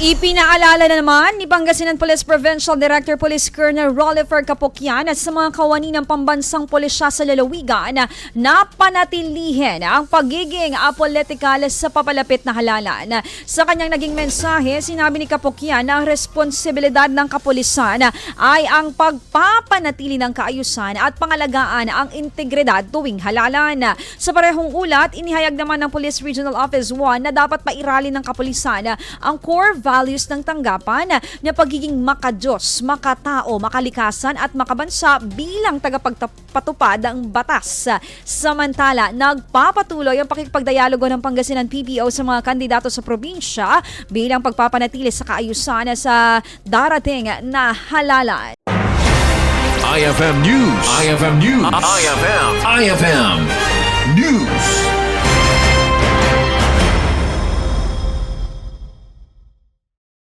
Ipinaalala na naman ni Pangasinan Police Provincial Director Police Colonel Rollifer Capocchian at sa mga kawani ng pambansang pulisya sa lalawigan na panatilihin ang pagiging apolitikal sa papalapit na halalan. Sa kanyang naging mensahe, sinabi ni Capocchian na ang responsibilidad ng kapulisan ay ang pagpapanatili ng kaayusan at pangalagaan ang integridad tuwing halalan. Sa parehong ulat, inihayag naman ng Police Regional Office 1 na dapat pairali ng kapulisan ang core values ng tanggapan na pagiging makadiyos, makatao, makalikasan at makabansa bilang tagapagpatupad ng batas. Samantala, nagpapatuloy ang pakikipagdialogo ng Pangasinan PPO sa mga kandidato sa probinsya bilang pagpapanatili sa kaayusan sa darating na halalan. IFM News. IFM News. IFM News.